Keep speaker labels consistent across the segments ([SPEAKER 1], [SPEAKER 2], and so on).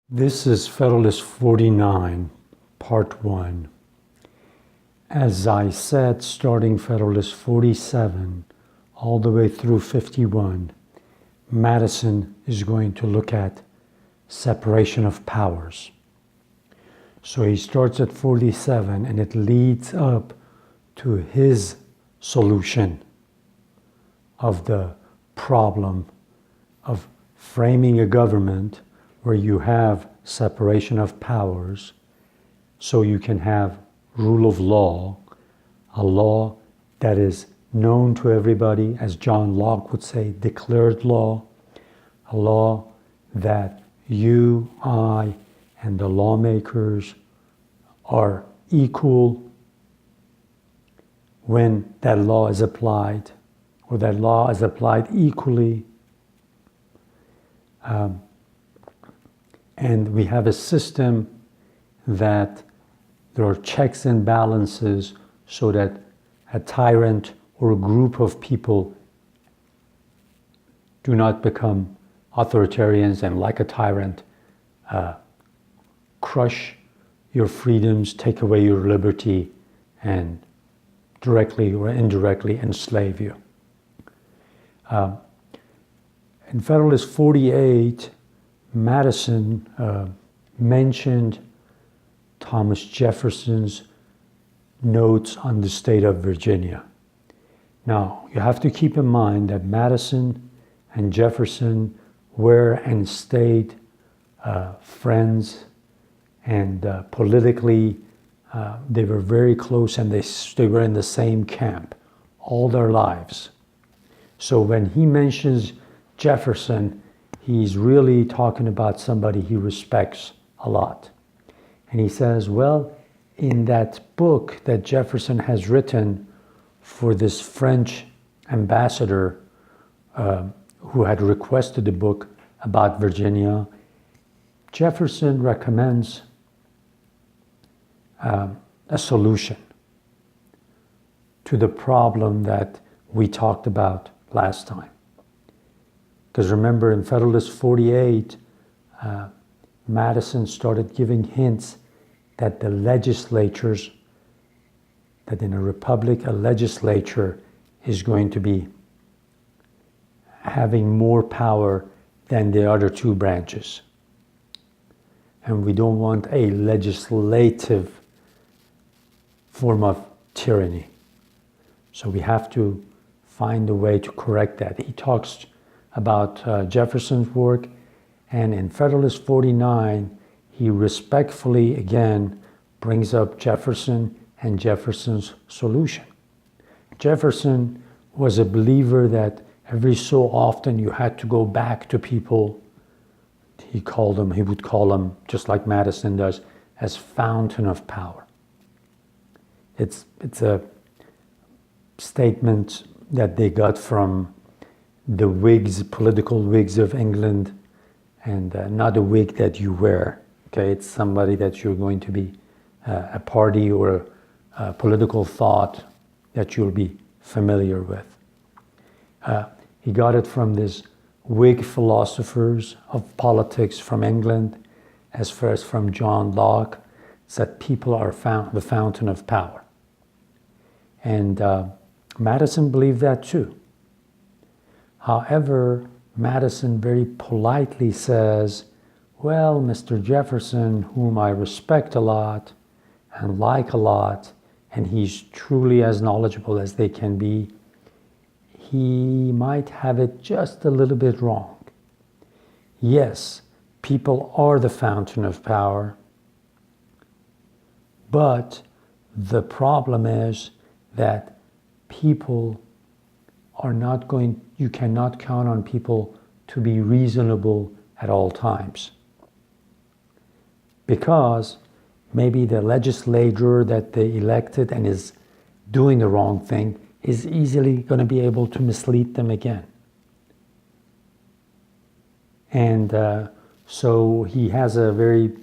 [SPEAKER 1] This is Federalist 49, Part 1. As I said, starting Federalist 47 all the way through 51, Madison is going to look at separation of powers. So he starts at 47 and it leads up to his solution of the problem of framing a government where you have separation of powers, so you can have rule of law, a law that is known to everybody, as John Locke would say, declared law, a law that you, I, and the lawmakers are equal when that law is applied, or that law is applied equally. And we have a system that there are checks and balances so that a tyrant or a group of people do not become authoritarians and, like a tyrant, crush your freedoms, take away your liberty, and directly or indirectly enslave you. In Federalist 48, Madison mentioned Thomas Jefferson's notes on the state of Virginia. Now, you have to keep in mind that Madison and Jefferson were and stayed friends, and politically they were very close, and they were in the same camp all their lives. So when he mentions Jefferson, he's really talking about somebody he respects a lot. And he says, well, in that book that Jefferson has written for this French ambassador who had requested the book about Virginia, Jefferson recommends a solution to the problem that we talked about last time. Because remember, in Federalist 48, Madison started giving hints that the legislatures, that in a republic, a legislature is going to be having more power than the other two branches. And we don't want a legislative form of tyranny. So we have to find a way to correct that. He talks about Jefferson's work, and in Federalist 49, he respectfully again brings up Jefferson and Jefferson's solution. Jefferson was a believer that every so often you had to go back to people. He would call them, just like Madison does, as fountain of power. It's a statement that they got from the Whigs, political Whigs of England, and not a wig that you wear. Okay, it's somebody that you're going to be a party or a political thought that you'll be familiar with. He got it from these Whig philosophers of politics from England, as far as from John Locke. It's that people are the fountain of power. And Madison believed that too. However, Madison very politely says, well, Mr. Jefferson, whom I respect a lot and like a lot, and he's truly as knowledgeable as they can be, he might have it just a little bit wrong. Yes, people are the fountain of power, but the problem is that people are not going, you cannot count on people to be reasonable at all times. Because maybe the legislator that they elected and is doing the wrong thing is easily going to be able to mislead them again. And so he has a very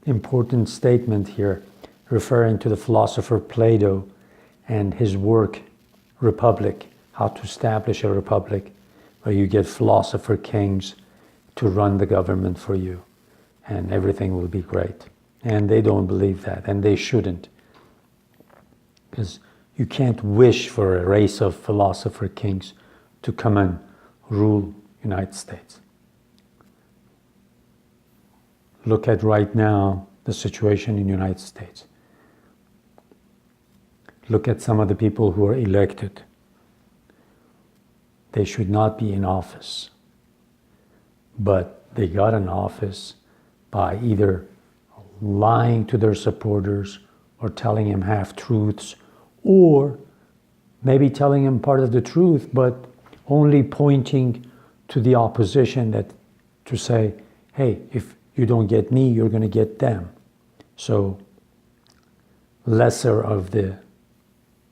[SPEAKER 1] important statement here, referring to the philosopher Plato and his work, Republic, how to establish a republic where you get philosopher kings to run the government for you. and everything will be great. And they don't believe that, and they shouldn't. Because you can't wish for a race of philosopher kings to come and rule United States. Look at right now the situation in the United States. Look at some of the people who are elected. They should not be in office. But they got in office by either lying to their supporters or telling them half-truths, or maybe telling them part of the truth, but only pointing to the opposition to say, hey, if you don't get me, you're going to get them. So lesser of the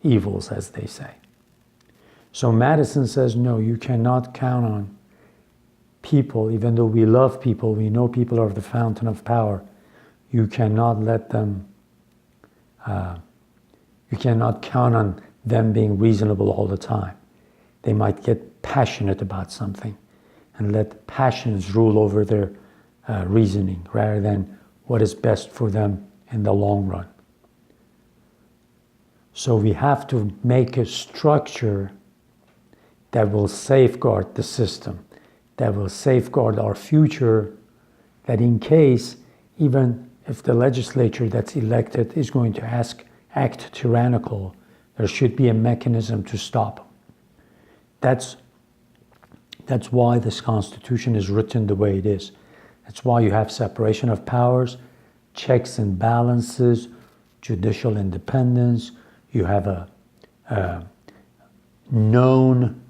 [SPEAKER 1] evils, as they say. So Madison says, no, you cannot count on people, even though we love people, we know people are the fountain of power. You cannot let them, you cannot count on them being reasonable all the time. They might get passionate about something and let passions rule over their reasoning rather than what is best for them in the long run. So we have to make a structure that will safeguard the system, that will safeguard our future, that in case, even if the legislature that's elected is going to act tyrannical, there should be a mechanism to stop. That's why this Constitution is written the way it is. That's why you have separation of powers, checks and balances, judicial independence. You have a known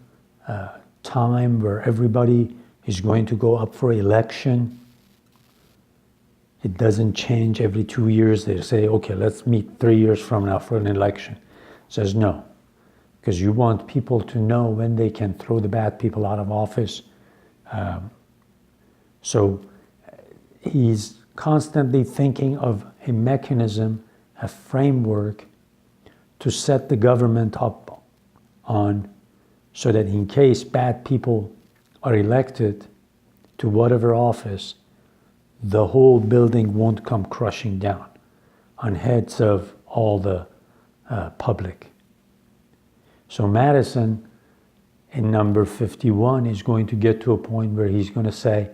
[SPEAKER 1] time where everybody is going to go up for election. It doesn't change every 2 years. They say, okay, let's meet 3 years from now for an election. It says no, because you want people to know when they can throw the bad people out of office. So he's constantly thinking of a mechanism, a framework to set the government up on, so that in case bad people are elected to whatever office, the whole building won't come crushing down on heads of all the public. So Madison, in number 51, is going to get to a point where he's going to say,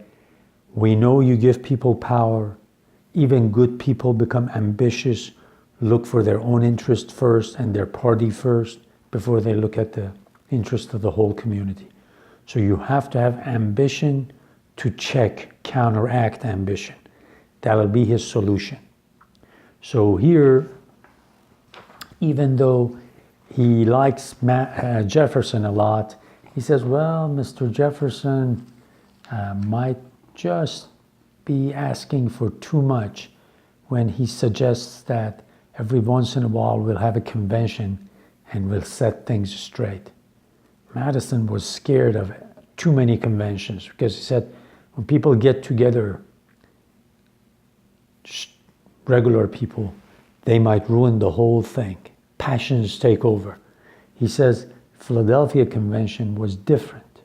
[SPEAKER 1] we know you give people power, even good people become ambitious, look for their own interest first and their party first before they look at the interest of the whole community. So you have to have ambition to counteract ambition. That'll be his solution. So here, even though he likes Jefferson a lot, he says, well, Mr. Jefferson might just be asking for too much when he suggests that every once in a while we'll have a convention and we'll set things straight. Madison was scared of too many conventions because he said, when people get together, regular people, they might ruin the whole thing. Passions take over. He says Philadelphia Convention was different.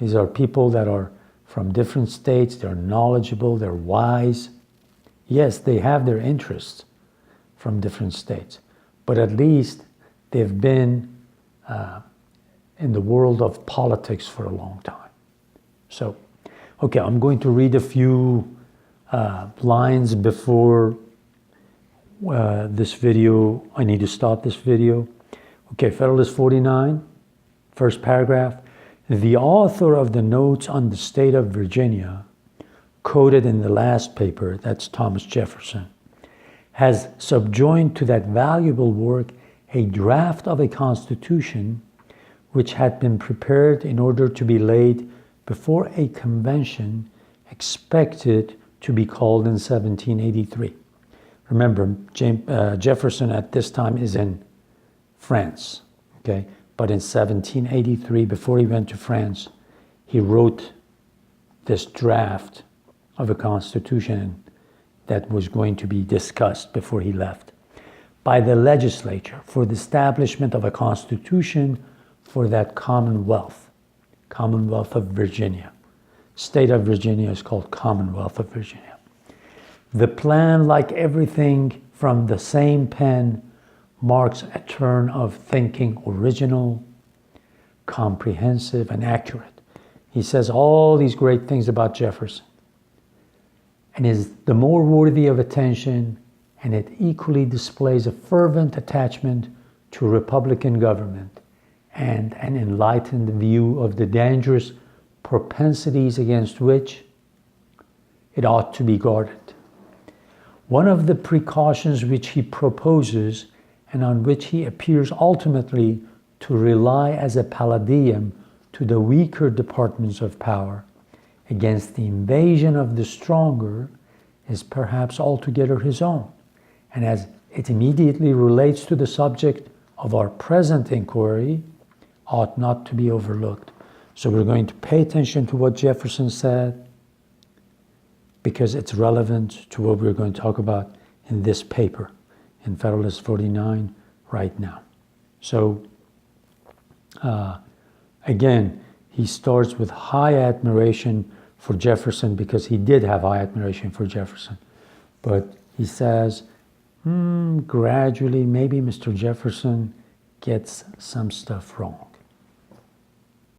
[SPEAKER 1] These are people that are from different states. They're knowledgeable. They're wise. Yes, they have their interests from different states, but at least they've been in the world of politics for a long time. So, okay, I'm going to read a few lines before this video. I need to stop this video. Okay, Federalist 49, first paragraph. The author of the notes on the state of Virginia, quoted in the last paper, that's Thomas Jefferson, has subjoined to that valuable work a draft of a constitution which had been prepared in order to be laid before a convention expected to be called in 1783. Remember, Jefferson at this time is in France, okay? But in 1783, before he went to France, he wrote this draft of a constitution that was going to be discussed before he left by the legislature for the establishment of a constitution for that Commonwealth of Virginia. State of Virginia is called Commonwealth of Virginia. The plan, like everything from the same pen, marks a turn of thinking original, comprehensive, and accurate. He says all these great things about Jefferson, and is the more worthy of attention, and it equally displays a fervent attachment to Republican government and an enlightened view of the dangerous propensities against which it ought to be guarded. One of the precautions which he proposes, and on which he appears ultimately to rely as a palladium to the weaker departments of power against the invasion of the stronger, is perhaps altogether his own, and as it immediately relates to the subject of our present inquiry, ought not to be overlooked. So we're going to pay attention to what Jefferson said, because it's relevant to what we're going to talk about in this paper, in Federalist 49 right now. So again, he starts with high admiration for Jefferson, because he did have high admiration for Jefferson. But he says, gradually, maybe Mr. Jefferson gets some stuff wrong.